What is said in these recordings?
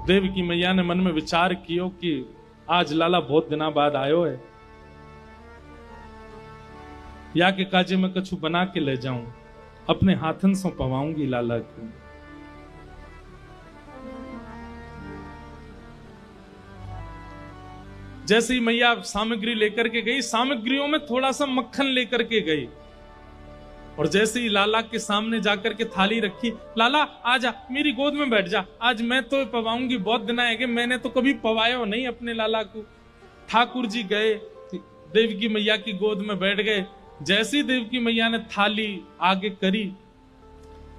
देवकी मैया ने मन में विचार कियो कि आज लाला बहुत दिना बाद आयो है, या के काजे में कछु बना के ले जाऊं, अपने हाथन से पवाऊंगी लाला को। जैसे ही मैया सामग्री लेकर के गई, सामग्रियों में थोड़ा सा मक्खन लेकर के गई, और जैसे ही लाला के सामने जाकर के थाली रखी, लाला आजा मेरी गोद में बैठ जा, आज मैं तो पवाऊंगी, बहुत दिन आएंगे, मैंने तो कभी पवाया नहीं अपने लाला को। ठाकुर जी गए, देवकी मैया की गोद में बैठ गए। जैसे ही देवकी मैया ने थाली आगे करी,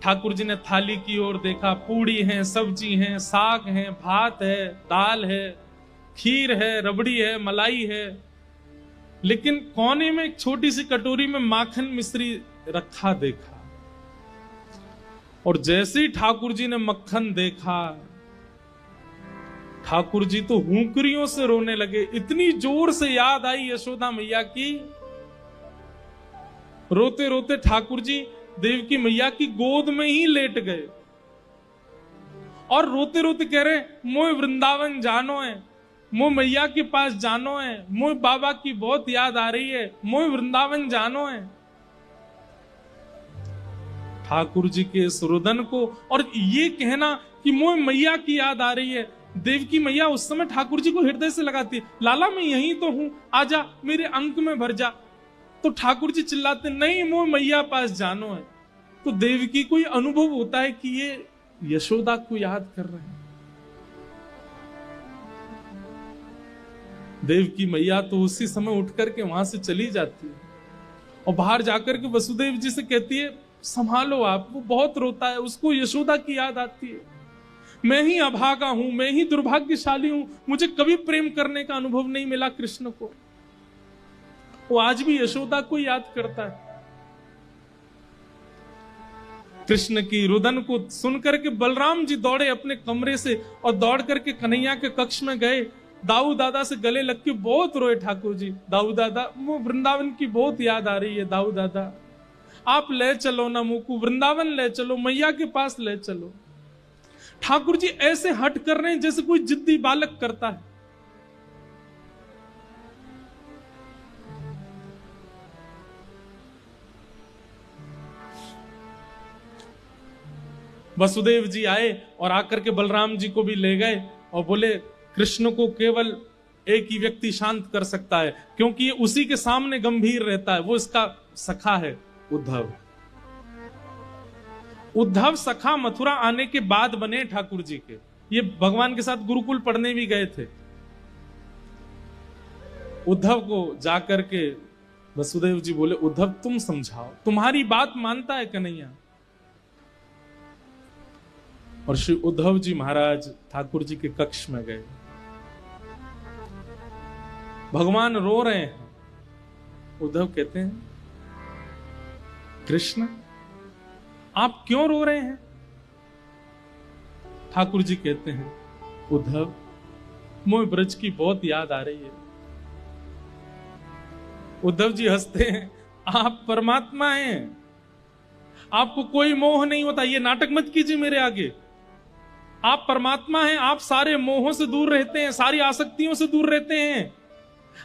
ठाकुर जी ने थाली की ओर देखा, पूड़ी है, सब्जी है, साग है, भात है, दाल है, खीर है, रबड़ी है, मलाई है, लेकिन कोने में एक छोटी सी कटोरी में माखन मिश्री रखा देखा। और जैसे ही ठाकुर जी ने मक्खन देखा, ठाकुर जी तो हुंकरियों से रोने लगे। इतनी जोर से याद आई यशोदा मैया की, रोते रोते ठाकुर जी देवकी मैया की गोद में ही लेट गए और रोते रोते कह रहे, मोए वृंदावन जानो है, मोए मैया के पास जानो है, मोए बाबा की बहुत याद आ रही है, मोए वृंदावन जानो है। ठाकुर जी के इस रुदन को और ये कहना कि मोए मैया की याद आ रही है, देवकी मैया उस समय ठाकुर जी को हृदय से लगाती है, लाला मैं यहीं तो हूं, आजा मेरे अंक में भर जा। तो ठाकुर जी चिल्लाते, नहीं मोए मैया पास जानो है। तो देवकी को अनुभव होता है कि ये यशोदा को याद कर रहे हैं। देवकी मैया तो उसी समय उठ करके वहां से चली जाती है और बाहर जाकर के वसुदेव जी से कहती है, संभालो आप, वो बहुत रोता है, उसको यशोदा की याद आती है। मैं ही अभागा हूं, मैं ही दुर्भाग्यशाली हूं, मुझे कभी प्रेम करने का अनुभव नहीं मिला कृष्ण को। वो आज भी यशोदा को याद करता है। कृष्ण की रुदन को सुनकर के बलराम जी दौड़े अपने कमरे से और दौड़ करके कन्हैया के कक्ष में गए। दाऊ दादा से गले लग के बहुत रोए ठाकुर जी, दाऊ दादा वो वृंदावन की बहुत याद आ रही है, दाऊ दादा आप ले चलो ना मुझको, वृंदावन ले चलो, मैया के पास ले चलो। ठाकुर जी ऐसे हट कर रहे हैं जैसे कोई जिद्दी बालक करता है। वसुदेव जी आए और आकर के बलराम जी को भी ले गए और बोले, कृष्ण को केवल एक ही व्यक्ति शांत कर सकता है, क्योंकि ये उसी के सामने गंभीर रहता है, वो इसका सखा है उद्धव। उद्धव सखा मथुरा आने के बाद बने ठाकुर जी के। ये भगवान के साथ गुरुकुल पढ़ने भी गए थे। उद्धव को जाकर के वसुदेव जी बोले, उद्धव तुम समझाओ, तुम्हारी बात मानता है कन्हैया। और श्री उद्धव जी महाराज ठाकुर जी के कक्ष में गए। भगवान रो रहे हैं। उद्धव कहते हैं, कृष्ण आप क्यों रो रहे हैं? ठाकुर जी कहते हैं, उद्धव मोह ब्रज की बहुत याद आ रही है। उद्धव जी हंसते हैं, आप परमात्मा हैं, आपको कोई मोह नहीं होता, ये नाटक मत कीजिए मेरे आगे। आप परमात्मा हैं, आप सारे मोहों से दूर रहते हैं, सारी आसक्तियों से दूर रहते हैं।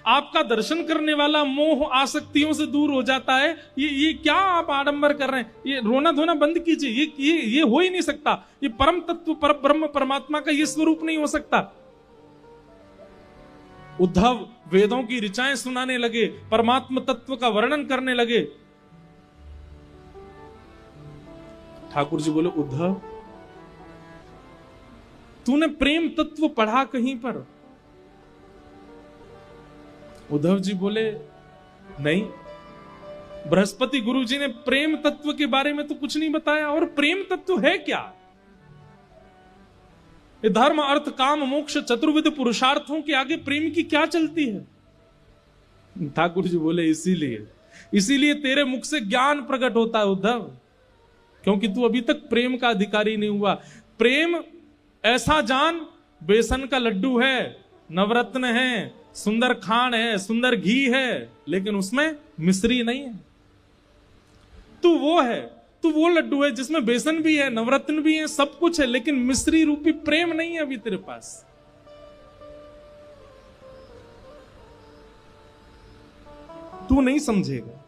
आपका दर्शन करने वाला मोह आसक्तियों से दूर हो जाता है। ये क्या आप आडंबर कर रहे हैं? ये रोना धोना बंद कीजिए। ये हो ही नहीं सकता। ये परम तत्व पर ब्रह्म परमात्मा का ये स्वरूप नहीं हो सकता। उद्धव वेदों की ऋचाएं सुनाने लगे, परमात्मा तत्व का वर्णन करने लगे। ठाकुर जी बोले, उद्धव तूने प्रेम तत्व पढ़ा कहीं पर? उद्धव जी बोले, नहीं, बृहस्पति गुरु जी ने प्रेम तत्व के बारे में तो कुछ नहीं बताया। और प्रेम तत्व है क्या? ये धर्म अर्थ काम मोक्ष चतुर्विध पुरुषार्थों के आगे प्रेम की क्या चलती है? ठाकुर जी बोले, इसीलिए तेरे मुख से ज्ञान प्रकट होता है उद्धव, क्योंकि तू अभी तक प्रेम का अधिकारी नहीं हुआ। प्रेम ऐसा जान, बेसन का लड्डू है, नवरत्न है, सुंदर खांड है, सुंदर घी है, लेकिन उसमें मिश्री नहीं है। तू वो है तू वो लड्डू है जिसमें बेसन भी है, नवरत्न भी है, सब कुछ है, लेकिन मिश्री रूपी प्रेम नहीं है अभी तेरे पास। तू नहीं समझेगा।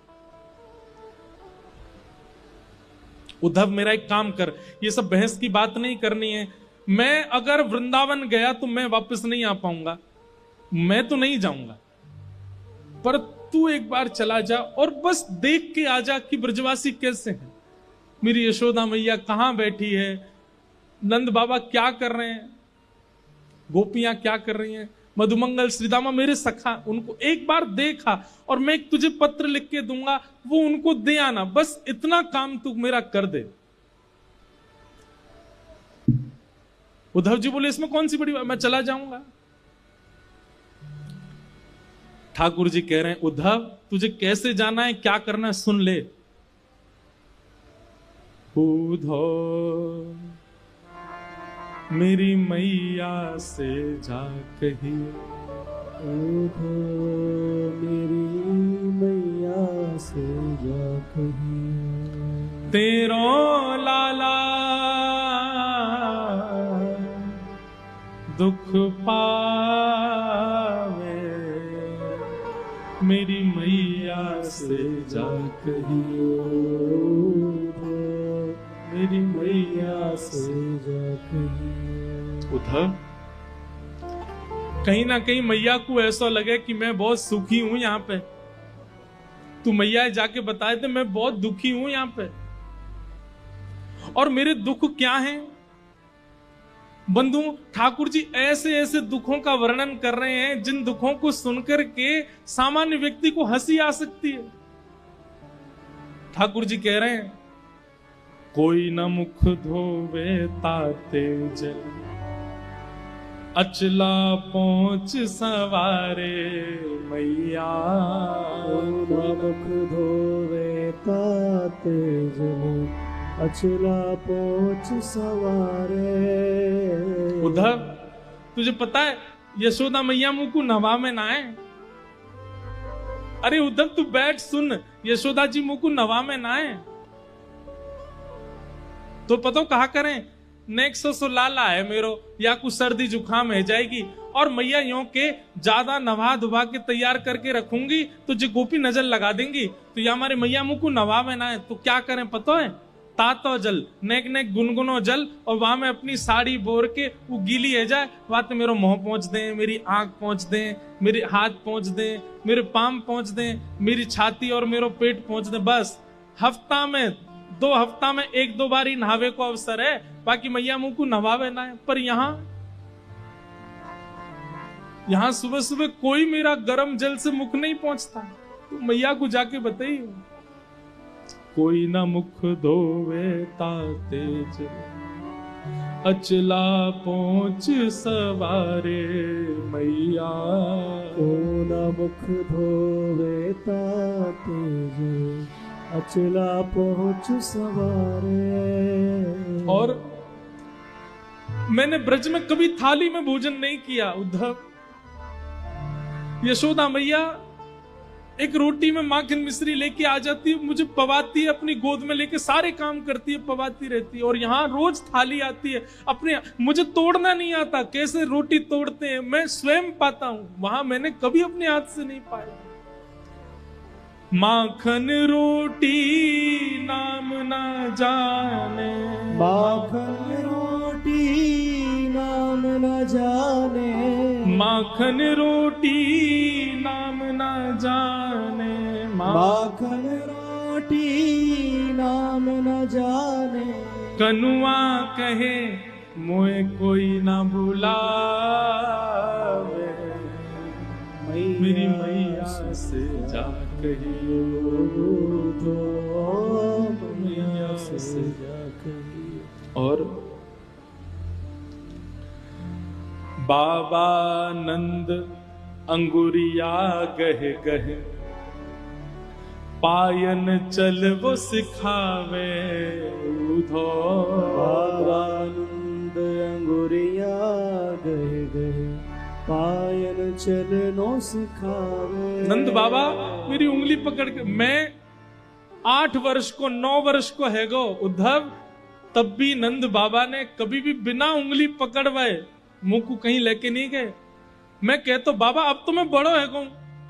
उद्धव मेरा एक काम कर, ये सब बहस की बात नहीं करनी है। मैं अगर वृंदावन गया तो मैं वापस नहीं आ पाऊंगा, मैं तो नहीं जाऊंगा, पर तू एक बार चला जा और बस देख के आ जा कि ब्रजवासी कैसे हैं, मेरी यशोदा मैया कहां बैठी है, नंद बाबा क्या कर रहे हैं, गोपियां क्या कर रही हैं, मधुमंगल श्रीदामा मेरे सखा, उनको एक बार देखा और मैं एक तुझे पत्र लिख के दूंगा, वो उनको दे आना, बस इतना काम तू मेरा कर दे। उद्धव जी बोले इसमें कौन सी बड़ी बात, मैं चला जाऊंगा। ठाकुर जी कह रहे हैं उद्धव तुझे कैसे जाना है, क्या करना है, सुन ले। उद्धव मेरी मैया से जा कही, मेरी मैया से जा कही, तेरो लाला दुख पावे, मेरी मैया से जा कही, मेरी मैया से जा कही। उद्धव कहीं ना कहीं मैया को ऐसा लगे कि मैं बहुत सुखी हूं यहाँ पे, तू मैया जाके बताए थे मैं बहुत दुखी हूं यहाँ पे, और मेरे दुख क्या हैं। बंधु ठाकुर जी ऐसे ऐसे दुखों का वर्णन कर रहे हैं जिन दुखों को सुनकर के सामान्य व्यक्ति को हंसी आ सकती है। ठाकुर जी कह रहे हैं कोई न मुख धोवे ताते जल, अचला पहुंच सवारे मैया, कोई न मुख धोवे ताते जल, अचला पहुंच सवारे। उद्धव तुझे पता है यशोदा मैया मुंह को नवा में ना है। अरे उद्धव तू बैठ सुन, यशोदा जी मुंह को नवा में ना है तो पता कहा करें नेक्सो सो लाला है मेरो, या कुछ सर्दी जुकाम है जाएगी, और मैया यों के ज्यादा नवा धुबा के तैयार करके रखूंगी तो जो गोपी नजर लगा देंगी, तो या हमारे मैया मुंह को नवा में ना है। तो क्या करें पता है, तातो जल नेक नेक गुनगुनो जल, और वहां में अपनी साड़ी बोर के वो गीली है जाए, वहां तो मेरा मुंह पहुंच दे, मेरी आंख पहुंच दे, मेरे हाथ पहुंच दे, मेरे पाम पहुंच दे, मेरी छाती और मेरा पेट पहुंच दे। बस हफ्ता में 2 हफ्ता में 1-2 बार ही नहावे को अवसर है, बाकी मैया मुंह को नवावे ना है। पर यहाँ सुबह सुबह कोई मेरा गर्म जल से मुख नहीं पहुंचता, तो मैया को जाके बताइए कोई ना मुख धोवे ताते जल, अचला पहुंच सवारे मैया, कोई न मुख धोवे ताते जल, अचला पहुंच सवारे। और मैंने ब्रज में कभी थाली में भोजन नहीं किया उद्धव। यशोदा मैया एक रोटी में माखन मिश्री लेके आ जाती है, मुझे पवाती है, अपनी गोद में लेके सारे काम करती है, पवाती रहती है, और यहाँ रोज थाली आती है अपने, मुझे तोड़ना नहीं आता, कैसे रोटी तोड़ते हैं मैं स्वयं पाता हूं, वहां मैंने कभी अपने हाथ से नहीं पाया। माखन रोटी नाम ना जाने, माखन रोटी नाम न जाने, माखन रोटी नाम ना जाने, माखन रोटी नाम न जाने, कनुआ कहे मोए कोई ना बुलावे, मेरी मैया से जा कहियो, मैया से जा कहियो। और बाबा नंद अंगुरिया गहे गहे, पायन चल वो सिखावे उधो, बाबा नंद अंगुरिया गहे गहे, पायन चलनो सिखावे। नंद बाबा मेरी उंगली पकड़ के, मैं 8 वर्ष को 9 वर्ष को है गो उद्धव, तब भी नंद बाबा ने कभी भी बिना उंगली पकड़वाए मुंह को कहीं लेके नहीं गए। मैं कहता बाबा अब तो मैं बड़ो है गो,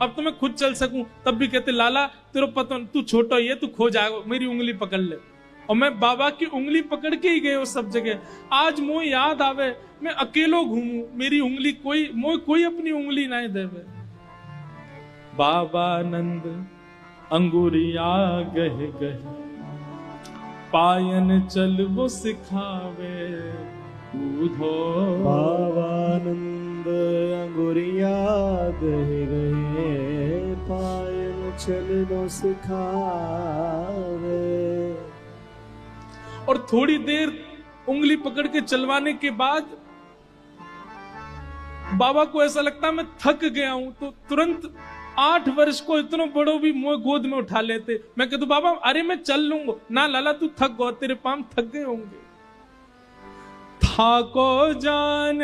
अब तो मैं खुद चल सकूं, तब भी कहते लाला तेरे पता तू छोटा ही है, तू खो जाएगा, मेरी उंगली पकड़ ले। और मैं बाबा की उंगली पकड़ के ही गए उस सब जगह। आज मुझे याद आवे मैं अकेलो घूमू, मेरी उंगली कोई अपनी उंगली नहीं देवे। बाबा नंद अंगुरिया गह गह, पायन चल वो सिखावे उधो। बाबा नंद अंगुरिया गह गए, पायन चल वो सिखावे। और थोड़ी देर उंगली पकड़ के चलवाने के बाद बाबा को ऐसा लगता मैं थक गया हूं, तो तुरंत 8 वर्ष को इतना बड़ो भी मुझे गोद में उठा लेते। मैं कहता बाबा अरे मैं चल लूंगा ना, लाला तू थक गो, तेरे पांव थक गए होंगे। थाको जान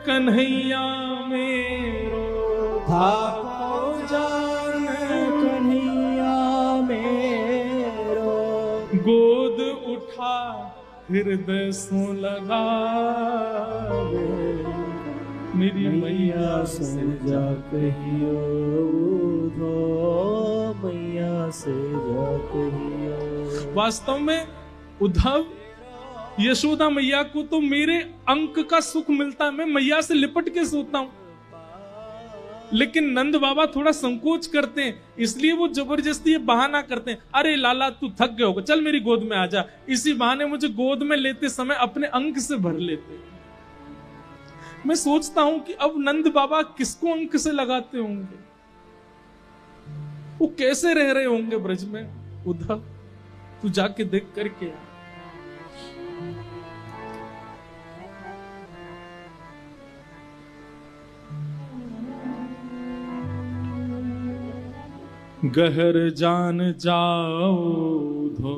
कन्हैया मेरो, थाको जान कन्हैया मेरो, गोद उठा हृदय सो लगा, मेरी मैया से जा कहियो उधो, मैया से जा कहियो। वास्तव में उद्धव यशोदा मैया को तो मेरे अंक का सुख मिलता है, मैं मैया से लिपट के सोता हूं। लेकिन नंद बाबा थोड़ा संकोच करते हैं, इसलिए वो जबरदस्ती ये बहाना करते हैं, अरे लाला तू थक गए होगा, चल मेरी गोद में आ जा। इसी बहाने मुझे गोद में लेते समय अपने अंक से भर लेते। मैं सोचता हूं कि अब नंद बाबा किसको अंक से लगाते होंगे, वो कैसे रह रहे होंगे ब्रज में। उद्धव तू जाके देख करके आ। गहर जान जाओ धो,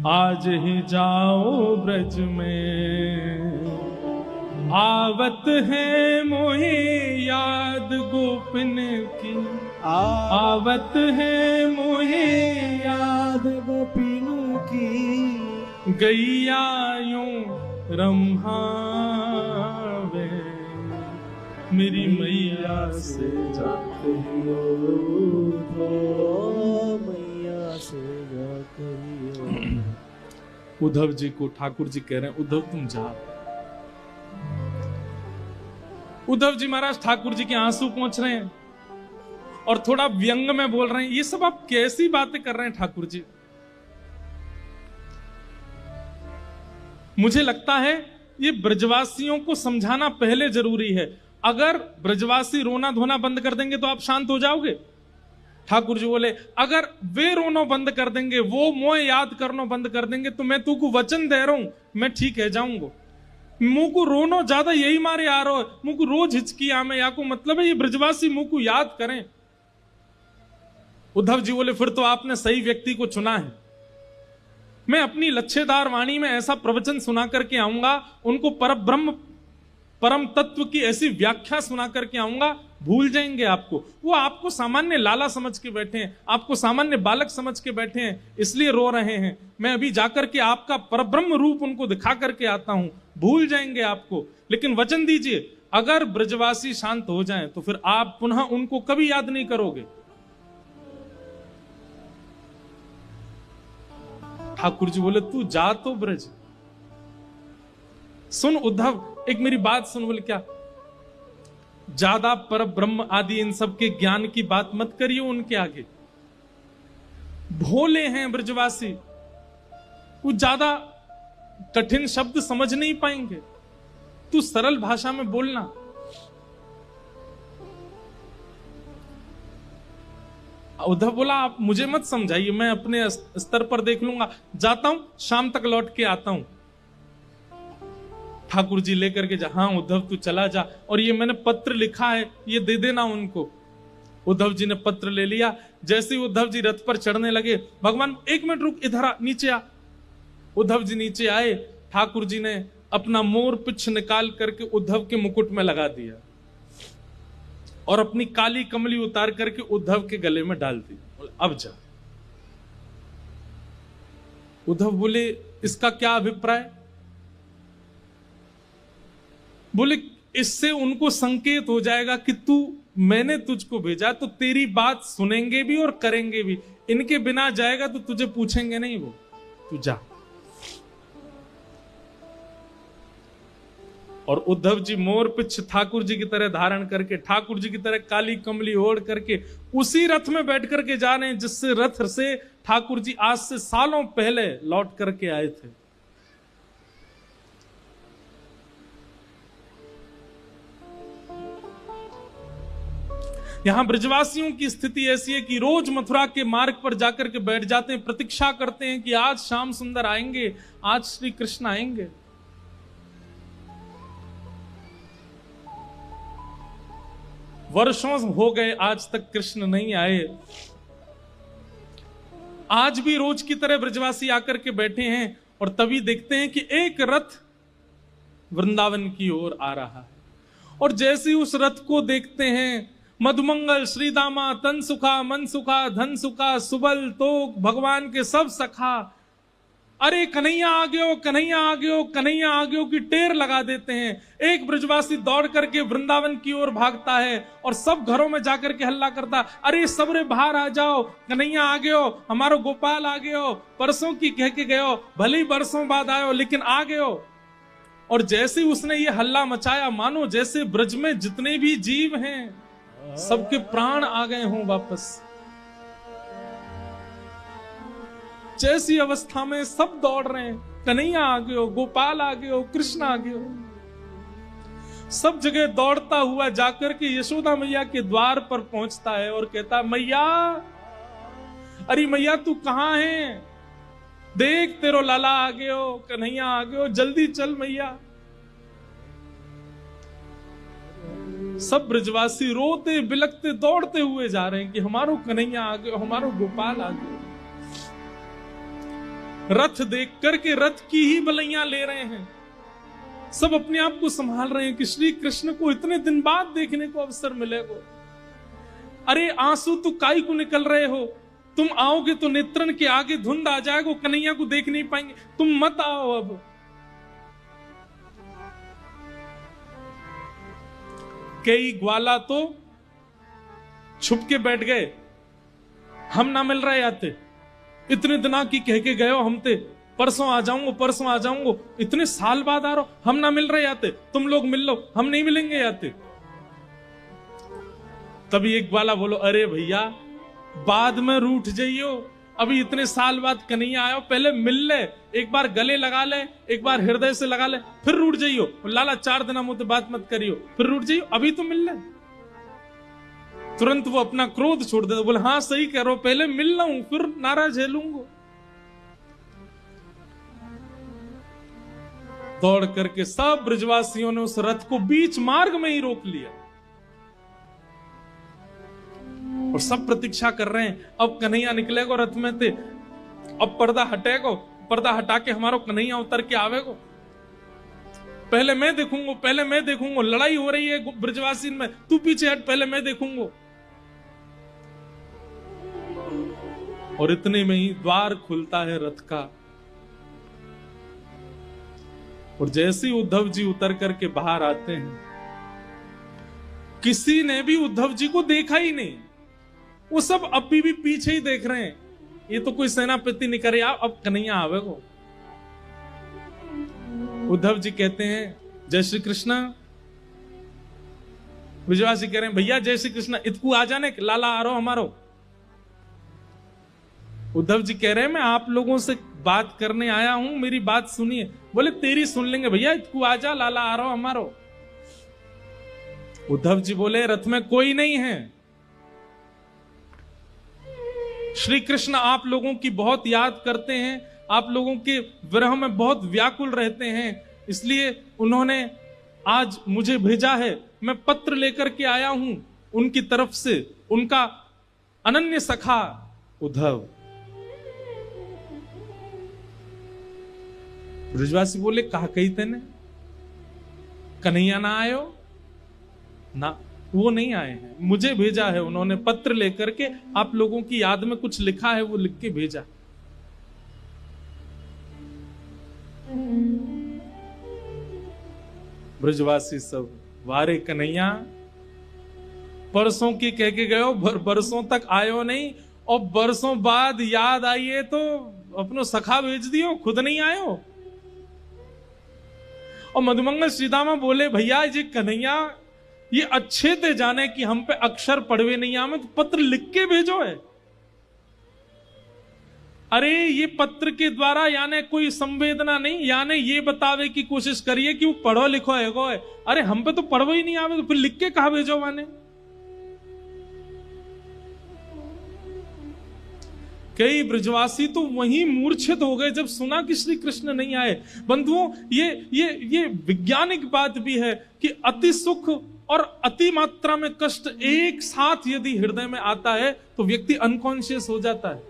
आज ही जाओ ब्रज में, आवत है मोहे याद गोपिन की, आवत है मोहे याद गोपिन की, गैया यूं रम्हावे, मेरी मैया से जा कहियो उधो, मैया से जा कहियो। उद्धव जी को ठाकुर जी कह रहे हैं उद्धव तुम जा। उद्धव जी महाराज ठाकुर जी के आंसू पहुंच रहे हैं और थोड़ा व्यंग में बोल रहे हैं, ये सब आप कैसी बातें कर रहे हैं ठाकुर जी। मुझे लगता है ये ब्रजवासियों को समझाना पहले जरूरी है। अगर ब्रजवासी रोना धोना बंद कर देंगे तो आप शांत हो जाओगे। ठाकुर जी बोले अगर वे रोना बंद कर देंगे, वो मोह याद करना बंद कर देंगे, तो मैं तुमको वचन दे रहा हूं मैं ठीक है जाऊंगा। मुंह को रोनो ज्यादा यही मारे आ रहा हो, मुंह को रोज हिचकी आमे या को मतलब है ये ब्रजवासी मुंह को याद करें। उद्धव जी बोले फिर तो आपने सही व्यक्ति को चुना है। मैं अपनी लच्छेदार वाणी में ऐसा प्रवचन सुना करके आऊंगा, उनको परब्रह्म परम तत्व की ऐसी व्याख्या सुना करके आऊंगा, भूल जाएंगे आपको। वो आपको सामान्य लाला समझ के बैठे हैं, आपको सामान्य बालक समझ के बैठे हैं, इसलिए रो रहे हैं। मैं अभी जाकर के आपका परब्रह्म रूप उनको दिखा करके आता हूं, भूल जाएंगे आपको। लेकिन वचन दीजिए अगर ब्रजवासी शांत हो जाएं तो फिर आप पुनः उनको कभी याद नहीं करोगे। ठाकुर जी बोले तू जा तो ब्रज। सुन उद्धव एक मेरी बात सुन। बोले क्या? ज्यादा पर ब्रह्म आदि इन सब के ज्ञान की बात मत करिए उनके आगे। भोले हैं ब्रजवासी, वो ज्यादा कठिन शब्द समझ नहीं पाएंगे। तू सरल भाषा में बोलना। उद्धव बोला आप मुझे मत समझाइए, मैं अपने स्तर पर देख लूंगा, जाता हूं, शाम तक लौट के आता हूं। ठाकुर जी लेकर के जा। हाँ उद्धव तू चला जा, और ये मैंने पत्र लिखा है ये दे देना उनको। उद्धव जी ने पत्र ले लिया। जैसे ही उद्धव जी रथ पर चढ़ने लगे, भगवान एक मिनट रुक, इधर आ, नीचे आ। उद्धव जी नीचे आए। ठाकुर जी ने अपना मोर पिछ निकाल करके उद्धव के मुकुट में लगा दिया और अपनी काली कमली उतार करके उद्धव के गले में डाल दी। अब जा। उद्धव बोले इसका क्या अभिप्राय? बोले इससे उनको संकेत हो जाएगा कि मैंने तुझको भेजा तो तेरी बात सुनेंगे भी और करेंगे भी। इनके बिना जाएगा तो तुझे पूछेंगे नहीं, वो तू जा। और उद्धव जी मोर पिछ ठाकुर जी की तरह धारण करके, ठाकुर जी की तरह काली कमली ओढ़ करके उसी रथ में बैठ करके जा रहे हैं जिससे रथ से ठाकुर जी आज से सालों पहले लौट करके आए थे। यहां ब्रजवासियों की स्थिति ऐसी है कि रोज मथुरा के मार्ग पर जाकर के बैठ जाते हैं, प्रतीक्षा करते हैं कि आज श्याम सुंदर आएंगे, आज श्री कृष्ण आएंगे। वर्षों हो गए आज तक कृष्ण नहीं आए। आज भी रोज की तरह ब्रजवासी आकर के बैठे हैं और तभी देखते हैं कि एक रथ वृंदावन की ओर आ रहा है। और जैसे उस रथ को देखते हैं, मधुमंगल श्रीदामा तन सुखा मन सुखा धन सुखा सुबल तोक भगवान के सब सखा, अरे कन्हैया आ गयो, कन्हैया आ गयो, कन्हैया आ गयो की टेर लगा देते हैं। एक ब्रजवासी दौड़ करके वृंदावन की ओर भागता है और सब घरों में जाकर के हल्ला करता, अरे सबरे बाहर आ जाओ, कन्हैया आ गयो, हमारो गोपाल आ गयो, परसों की कह के गयो, भले ही बरसों बाद आयो लेकिन आ गयो। और जैसे उसने ये हल्ला मचाया, मानो जैसे ब्रज में जितने भी जीव हैं सबके प्राण आ गए हों वापस। जैसी अवस्था में सब दौड़ रहे हैं, कन्हैया आ गयो, गोपाल आ गयो, कृष्ण आ गयो। सब जगह दौड़ता हुआ जाकर के यशोदा मैया के द्वार पर पहुंचता है और कहता, मैया, अरे मैया तू कहां है? देख तेरो लाला आ गयो, कन्हैया आ गयो, जल्दी चल मैया। सब ब्रजवासी रोते बिलखते दौड़ते हुए जा रहे हैं कि हमारो कन्हैया आ गयो, हमारो गोपाल आ गयो। रथ देख करके रथ की ही बलैया ले रहे हैं। सब अपने आप को संभाल रहे हैं कि श्री कृष्ण को इतने दिन बाद देखने को अवसर मिलेगा। अरे आंसू तो काई को निकल रहे हो, तुम आओगे तो नेत्रन के आगे धुंध आ जाएगा, कन्हैया को देख नहीं पाएंगे, तुम मत आओ। अब कई ग्वाला तो छुप के बैठ गए, हम ना मिल रहे आते, इतने दिना की कह के गए हो हम ते, परसों आ जाऊंगा, परसों आ जाऊंगा, इतने साल बाद आ रहा हो, हम ना मिल रहे आते, तुम लोग मिल लो, हम नहीं मिलेंगे आते। तभी एक ग्वाला बोलो, अरे भैया बाद में रूठ जाइयो, अभी इतने साल बाद कन्हैया आयो, पहले मिल ले, एक बार गले लगा ले, एक बार हृदय से लगा ले, फिर रूठ जाइयो। लाला 4 दिन मुझे बात मत करियो, फिर रूठ जाइयो, अभी तो मिल ले। तुरंत वो अपना क्रोध छोड़ देता, बोले हाँ सही कह रहे हो, पहले मिल लूं फिर नाराज झेलूंगा। दौड़ करके सब ब्रजवासियों ने उस रथ को बीच मार्ग में ही रोक लिया और सब प्रतीक्षा कर रहे हैं, अब कन्हैया निकलेगा रथ में थे, अब पर्दा हटेगा, पर्दा हटा के हमारा कन्हैया उतर के आवेगा, पहले मैं देखूंगा, पहले मैं देखूंगा, लड़ाई हो रही है ब्रजवासी में, तू पीछे हट, पहले मैं देखूंगा। और इतने में ही द्वार खुलता है रथ का और जैसे ही उद्धव जी उतर करके बाहर आते हैं, किसी ने भी उद्धव जी को देखा ही नहीं, वो सब अभी भी पीछे ही देख रहे हैं, ये तो कोई सेनापति नहीं करे, अब कन्हैया आवेगा। उद्धव जी कहते हैं जय श्री कृष्ण, ब्रजवासी कह रहे हैं भैया जय श्री कृष्ण, इतकू आ जाने, लाला आ रहा हमारो। उद्धव जी कह रहे हैं मैं आप लोगों से बात करने आया हूं, मेरी बात सुनिए। बोले तेरी सुन लेंगे भैया, इतकू आ जा, लाला आ रहा हमारो। उद्धव जी बोले रथ में कोई नहीं है, श्री कृष्ण आप लोगों की बहुत याद करते हैं, आप लोगों के विरह में बहुत व्याकुल रहते हैं, इसलिए उन्होंने आज मुझे भेजा है, मैं पत्र लेकर के आया हूं उनकी तरफ से, उनका अनन्य सखा उद्धव। ब्रजवासी बोले कहा कही तेने, कन्हैया ना आयो ना, वो नहीं आए हैं, मुझे भेजा है उन्होंने पत्र लेकर के, आप लोगों की याद में कुछ लिखा है, वो लिख के भेजा। ब्रजवासी सब वारे कन्हैया, परसों की कह के गयो, बरसों तक आयो नहीं, और बरसों बाद याद आइए तो अपनो सखा भेज दियो, खुद नहीं आयो। और मधुमंगल श्रीदामा बोले, भैया ये कन्हैया ये अच्छे ते जाने कि हम पे अक्षर पढ़वे नहीं आवे, तो पत्र लिख के भेजो है। अरे ये पत्र के द्वारा यानी कोई संवेदना नहीं, यानी ये बतावे की कोशिश करिए कि वो पढ़ो लिखो है। अरे हम पे तो पढ़ो ही नहीं आवे, तो फिर लिख के कहा भेजो माने। कई ब्रजवासी तो वहीं मूर्छित हो गए जब सुना कि श्री कृष्ण नहीं आए। बंधुओं, ये वैज्ञानिक बात भी है कि अति सुख और अति मात्रा में कष्ट एक साथ यदि हृदय में आता है तो व्यक्ति अनकॉन्शियस हो जाता है।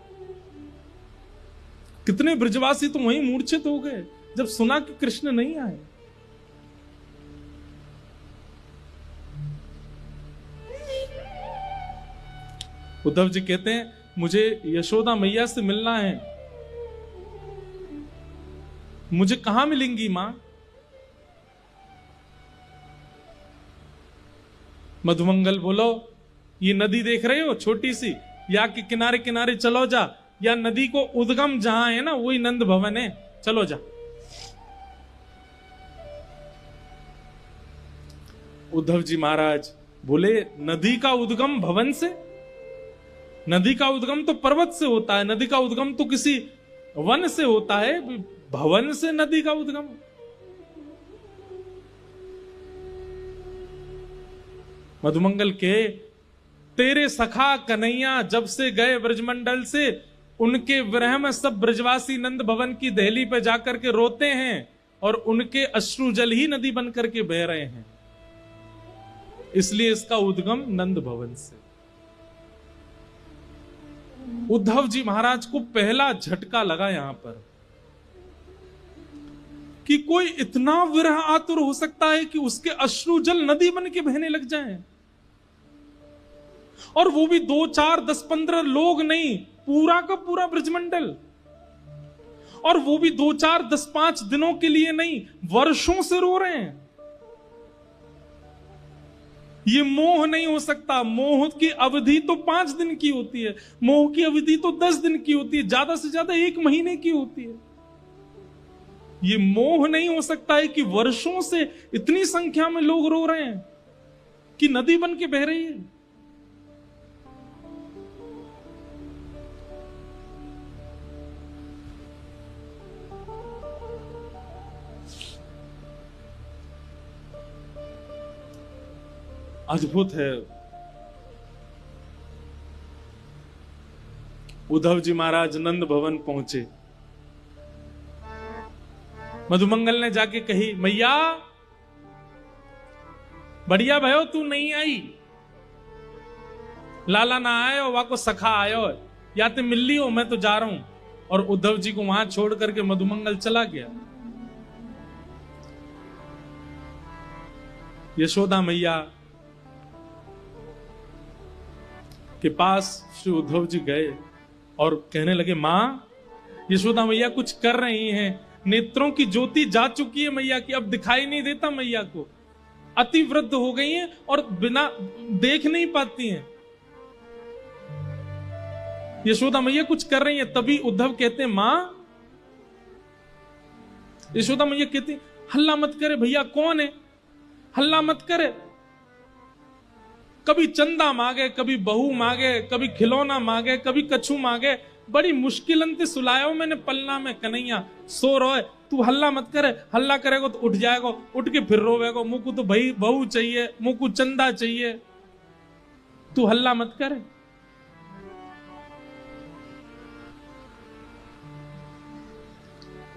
कितने ब्रजवासी तो वहीं मूर्छित हो गए जब सुना कि कृष्ण नहीं आए। उद्धव जी कहते हैं, मुझे यशोदा मैया से मिलना है। मुझे कहां मिलेंगी मां? मधुमंगल बोलो, ये नदी देख रहे हो छोटी सी, या के किनारे किनारे चलो जा, या नदी को उद्गम जहां है ना वही नंद भवन है, चलो जा। उद्धव जी महाराज बोले, नदी का उद्गम भवन से? नदी का उद्गम तो पर्वत से होता है, नदी का उद्गम तो किसी वन से होता है, भवन से नदी का उद्गम? मधुमंगल के, तेरे सखा कन्हैया जब से गए ब्रजमंडल से, उनके विरह में सब ब्रजवासी नंद भवन की दहली पे जाकर के रोते हैं और उनके अश्रु जल ही नदी बन करके बह रहे हैं। इसलिए इसका उद्गम नंद भवन से। उद्धव जी महाराज को पहला झटका लगा यहां पर कि कोई इतना विरह आतुर हो सकता है कि उसके अश्रु जल नदी बन के बहने लग जाएं, और वो भी 2, 4, 10, 15 लोग नहीं, पूरा का पूरा ब्रजमंडल। और वो भी 2, 4, 10, 5 दिनों के लिए नहीं, वर्षों से रो रहे हैं। ये मोह नहीं हो सकता। मोह की अवधि तो 5 दिन की होती है, मोह की अवधि तो 10 दिन की होती है, ज्यादा से ज्यादा 1 महीने की होती है। ये मोह नहीं हो सकता है कि वर्षों से इतनी संख्या में लोग रो रहे हैं कि नदी बन के बह रही है। अद्भुत है। उद्धव जी महाराज नंद भवन पहुंचे। मधुमंगल ने जाके कही, मैया बढ़िया भयो तू नहीं आई, लाला ना आयो, वहां को सखा आयो, या ते मिल ली हो, मैं तो जा रहा हूं। और उद्धव जी को वहां छोड़ करके मधुमंगल चला गया। यशोदा मैया के पास श्री उद्धव जी गए और कहने लगे, मां, यशोदा मैया कुछ कर रही हैं, नेत्रों की ज्योति जा चुकी है मैया की, अब दिखाई नहीं देता मैया को, अति वृद्ध हो गई हैं और बिना देख नहीं पाती हैं। यशोदा मैया कुछ कर रही हैं। तभी उद्धव कहते हैं, मां, यशोदा मैया कहती, हल्ला मत करे भैया, कौन है, हल्ला मत करे। कभी चंदा मांगे, कभी बहू मांगे, कभी खिलौना मांगे, कभी कछू मांगे, बड़ी मुश्किलन से सुलायो मैंने पलना में कन्हैया, सो रोए, तू हल्ला मत करे, हल्ला करेगो तो उठ जाएगो, उठ के फिर रोवेगो, मुझको तो भाई बहू चाहिए, मुझको चंदा चाहिए, तू हल्ला मत करे।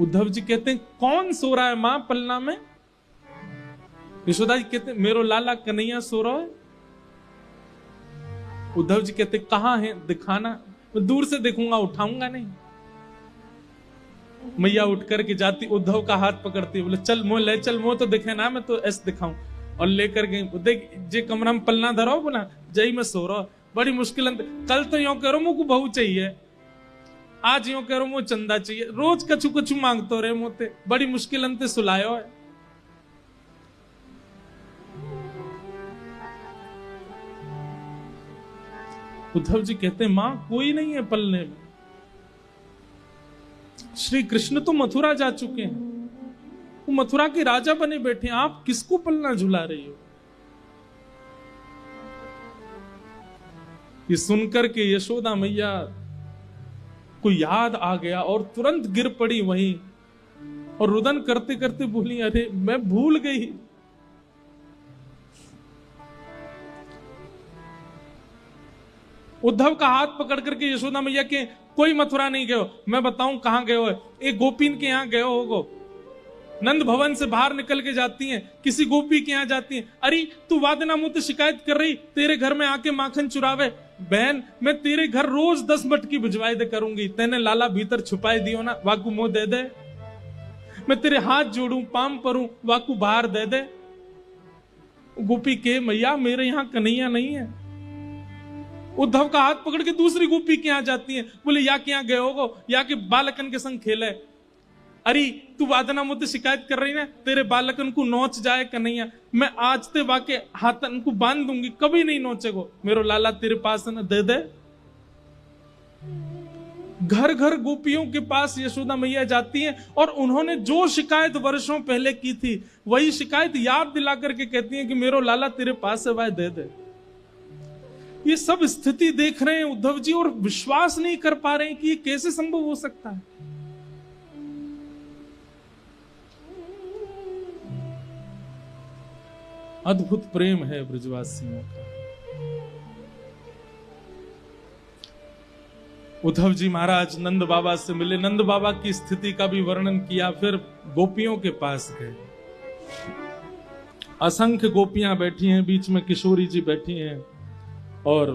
उद्धव जी कहते हैं, कौन सो रहा है मां पलना में? यशोदा जी कहते हैं, मेरो लाला कन्हैया सो रहा है। उद्धव जी कहते, कहां है, दिखाना। मैं दूर से देखूंगा, उठाऊंगा नहीं। मैया उठ करके जाती, उद्धव का हाथ पकड़ती, बोले, चल मोह ले चल, मोह तो दिखे ना, मैं तो ऐसे दिखाऊं। और लेकर गई, देख जे कमरा में पलना धरो बोला, जय मैं सो रहा, बड़ी मुश्किल। कल तो यो करो मुझको बहू चाहिए, आज यो करो मुझे चंदा चाहिए, रोज कछु कछु मांगतो रहे मोते, बड़ी मुश्किल अंते सुलायो है। उद्धव जी कहते हैं मां कोई नहीं है पलने में। श्री कृष्ण तो मथुरा जा चुके हैं, वो मथुरा के राजा बने बैठे हैं, आप किसको पलना झुला रही हो? ये सुनकर के यशोदा मैया को याद आ गया और तुरंत गिर पड़ी वहीं और रुदन करते करते बोली, अरे मैं भूल गई। उद्धव का हाथ पकड़ करके यशोदा मैया के, कोई मथुरा नहीं गए हो, मैं बताऊं कहां गए हो, एक गोपीन के यहां गए होगो। नंद भवन से बाहर निकल के जाती हैं, किसी गोपी के यहां जाती हैं। अरे तू वादना मुझसे शिकायत कर रही, तेरे घर में आके माखन चुरावे। बहन मैं तेरे घर रोज 10 मटकी भिजवाई दे करूंगी, तेने लाला भीतर छुपाए दियो ना, वाकू मोह दे दे। मैं तेरे हाथ जोड़ू पाम परूं, वाकू बाहर दे दे। गोपी के मैया मेरे यहां कन्हैया नहीं है। उद्धव का हाथ पकड़ के दूसरी गोपी के यहां जाती है, बोले या के यहां गए होगो, या के बालकन के संग खेले। अरे तू वादना मुझसे शिकायत कर रही ना, तेरे बालकन को नोच जाए कन्हैया, मैं आज ते वाके हाथन को बांध दूंगी, कभी नहीं नोचेगो। मेरो लाला तेरे पास न दे दे। घर घर गोपियों के पास यशोदा मैया जाती हैं और उन्होंने जो शिकायत वर्षों पहले की थी वही शिकायत याद दिला करके कहती हैं कि मेरो लाला तेरे पास है, वह दे दे। ये सब स्थिति देख रहे हैं उद्धव जी और विश्वास नहीं कर पा रहे हैं कि ये कैसे संभव हो सकता है। अद्भुत प्रेम है ब्रजवासियों का। उद्धव जी महाराज नंद बाबा से मिले, नंद बाबा की स्थिति का भी वर्णन किया, फिर गोपियों के पास गए। असंख्य गोपियां बैठी हैं, बीच में किशोरी जी बैठी हैं और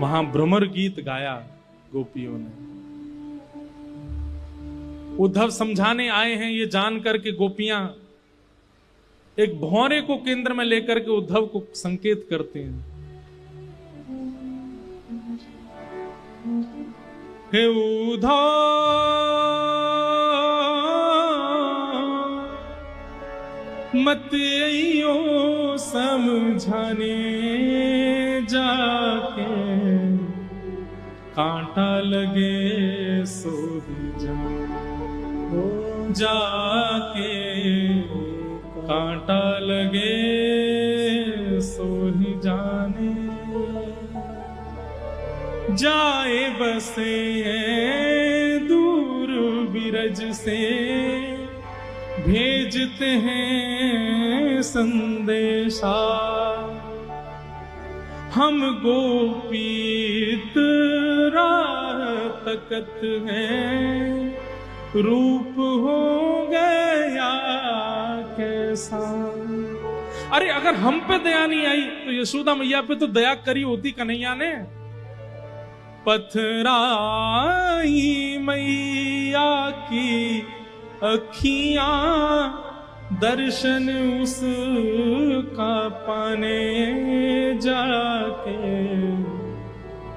वहां भ्रमर गीत गाया गोपियों ने। उद्धव समझाने आए हैं ये जान करके गोपियां एक भौरे को केंद्र में लेकर के उद्धव को संकेत करते हैं। हे उद्धव मत आइयो समझाने जाके, कांटा लगे सो ही जाके, कांटा लगे सो ही जाने। जाए बसे दूर बिरज से, भेजते हैं संदेशा। हम गोपीत राह तकत हैं, रूप हो गया कैसा। अरे अगर हम पे दया नहीं आई तो यशोदा मैया पे तो दया करी होती कन्हैया ने। पथराई मैया की अखियां, दर्शन उसका पाने जाके,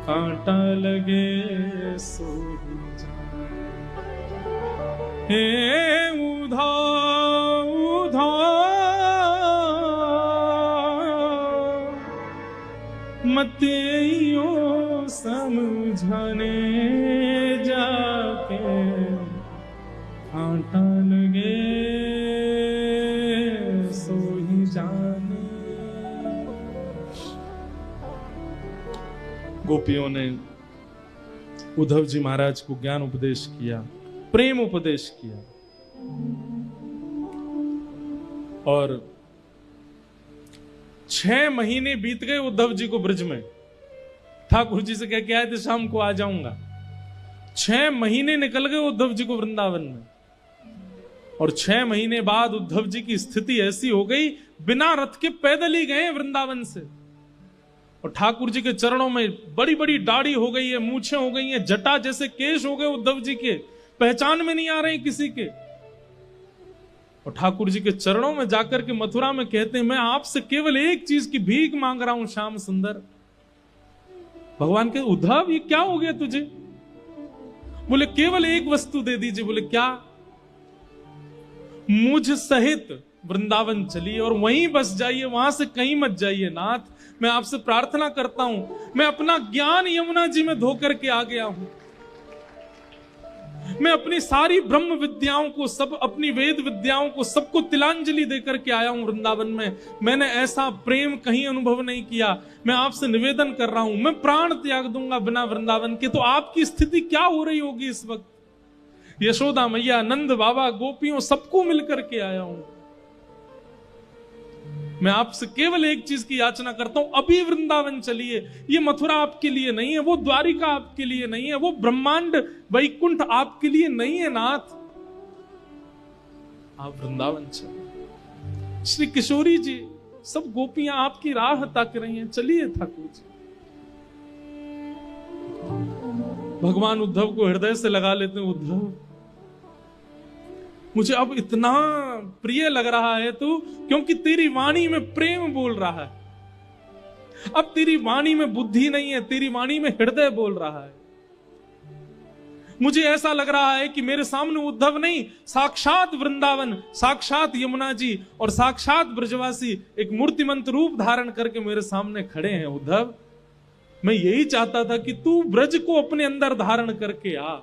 कांटा लगे सो हे उद्धव उद्धव मत आइयो समझाने जाके, कांटा लगे सो ही जाने। गोपियों ने उद्धव जी महाराज को ज्ञान उपदेश किया, प्रेम उपदेश किया और 6 महीने बीत गए उद्धव जी को ब्रज में। ठाकुर जी से कह के आए थे शाम को आ जाऊंगा। 6 महीने निकल गए उद्धव जी को वृंदावन में और 6 महीने बाद उद्धव जी की स्थिति ऐसी हो गई, बिना रथ के पैदल ही गए वृंदावन से। और ठाकुर जी के चरणों में बड़ी बड़ी दाढ़ी हो गई है, मूछें हो गई हैं, जटा जैसे केश हो गए उद्धव जी के, पहचान में नहीं आ रहे किसी के। और ठाकुर जी के चरणों में जाकर के मथुरा में कहते हैं, मैं आपसे केवल एक चीज की भीख मांग रहा हूं श्याम सुंदर। भगवान के उद्धव ये क्या हो गया तुझे? बोले केवल एक वस्तु दे दीजिए। बोले क्या? मुझ सहित वृंदावन चलिए और वहीं बस जाइए, वहां से कहीं मत जाइए। नाथ, मैं आपसे प्रार्थना करता हूं, मैं अपना ज्ञान यमुना जी में धो करके आ गया हूं। मैं अपनी सारी ब्रह्म विद्याओं को, सब अपनी वेद विद्याओं को, सबको तिलांजलि देकर के आया हूं वृंदावन में। मैंने ऐसा प्रेम कहीं अनुभव नहीं किया। मैं आपसे निवेदन कर रहा हूं, मैं प्राण त्याग दूंगा बिना वृंदावन के। तो आपकी स्थिति क्या हो रही होगी इस वक्त? यशोदा मैया, नंद बाबा, गोपियों, सबको मिलकर के आया हूं। मैं आपसे केवल एक चीज की याचना करता हूं, अभी वृंदावन चलिए। ये मथुरा आपके लिए नहीं है, वो द्वारिका आपके लिए नहीं है, वो ब्रह्मांड वैकुंठ आपके लिए नहीं है। नाथ, आप वृंदावन चलिए। श्री किशोरी जी, सब गोपियां आपकी राह तक रही हैं, चलिए ठाकुर जी। भगवान उद्धव को हृदय से लगा लेते हैं। उद्धव, मुझे अब इतना प्रिय लग रहा है तू, क्योंकि तेरी वाणी में प्रेम बोल रहा है। अब तेरी वाणी में बुद्धि नहीं है, तेरी वाणी में हृदय बोल रहा है। मुझे ऐसा लग रहा है कि मेरे सामने उद्धव नहीं, साक्षात वृंदावन, साक्षात यमुना जी और साक्षात ब्रजवासी एक मूर्तिमंत रूप धारण करके मेरे सामने खड़े हैं। उद्धव, मैं यही चाहता था कि तू ब्रज को अपने अंदर धारण करके आ।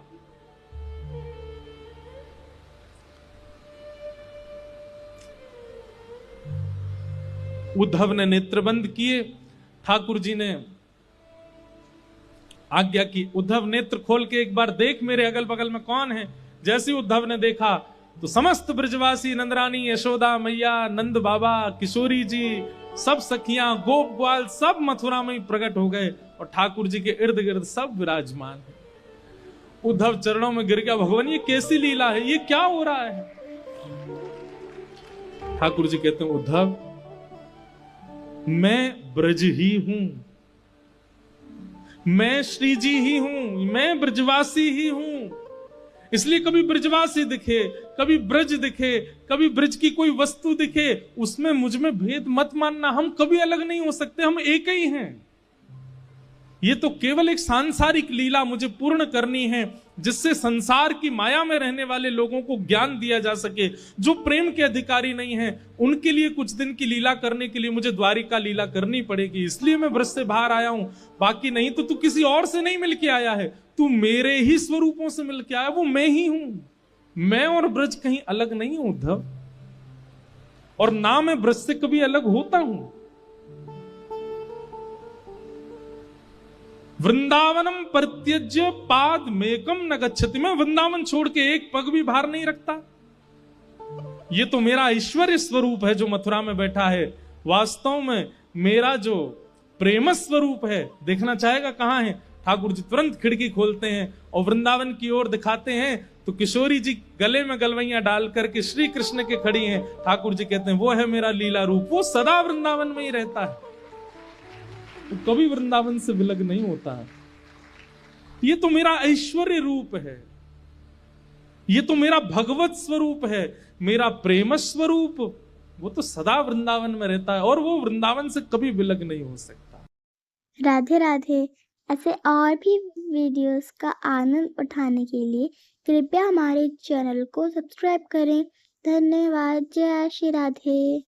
उद्धव ने नेत्रबंद किए, ठाकुर जी ने आज्ञा की, उद्धव नेत्र खोल के एक बार देख मेरे अगल बगल में कौन है। जैसे उद्धव ने देखा तो समस्त ब्रजवासी, नंदरानी, यशोदा मैया, नंद बाबा, किशोरी जी, सब सखियां, गोप ग्वाल, सब मथुरा में प्रकट हो गए और ठाकुर जी के इर्द गिर्द सब विराजमान है। उद्धव चरणों में गिर गया, भगवान ये कैसी लीला है, ये क्या हो रहा है? ठाकुर जी कहते हैं, उद्धव, मैं ब्रज ही हूं, मैं श्री जी ही हूं, मैं ब्रजवासी ही हूं। इसलिए कभी ब्रजवासी दिखे, कभी ब्रज दिखे, कभी ब्रज की कोई वस्तु दिखे, उसमें मुझ में भेद मत मानना। हम कभी अलग नहीं हो सकते, हम एक ही हैं। ये तो केवल एक सांसारिक लीला मुझे पूर्ण करनी है, जिससे संसार की माया में रहने वाले लोगों को ज्ञान दिया जा सके। जो प्रेम के अधिकारी नहीं हैं, उनके लिए कुछ दिन की लीला करने के लिए मुझे द्वारिका लीला करनी पड़ेगी। इसलिए मैं ब्रज से बाहर आया हूं, बाकी नहीं तो तू किसी और से नहीं मिलके आया है, तू मेरे ही स्वरूपों से मिलके आया, वो मैं ही हूं। मैं और ब्रज कहीं अलग नहीं हूं उद्धव, और ना मैं ब्रज से कभी अलग होता हूं। वृंदावनम परित्यज्य पाद मेकम न गच्छति, मैं वृंदावन छोड़ के एक पग भी बाहर नहीं रखता। ये तो मेरा ऐश्वर्य स्वरूप है जो मथुरा में बैठा है। वास्तव में मेरा जो प्रेम स्वरूप है, देखना चाहेगा कहां है? ठाकुर जी तुरंत खिड़की खोलते हैं और वृंदावन की ओर दिखाते हैं, तो किशोरी जी गले में गलवैया डाल करके श्री कृष्ण के खड़ी हैं। ठाकुर जी कहते हैं, वो है मेरा लीला रूप, वो सदा वृंदावन में ही रहता है, तो कभी वृंदावन से विलग नहीं होता है। ये तो मेरा ऐश्वर्य रूप है, ये तो मेरा भगवत स्वरूप है, मेरा प्रेम स्वरूप, वो तो सदा वृंदावन में रहता है और वो वृंदावन से कभी विलग नहीं हो सकता। राधे राधे। ऐसे और भी वीडियोस का आनंद उठाने के लिए कृपया हमारे चैनल को सब्सक्राइब करें। धन्यवाद। जय श्री राधे।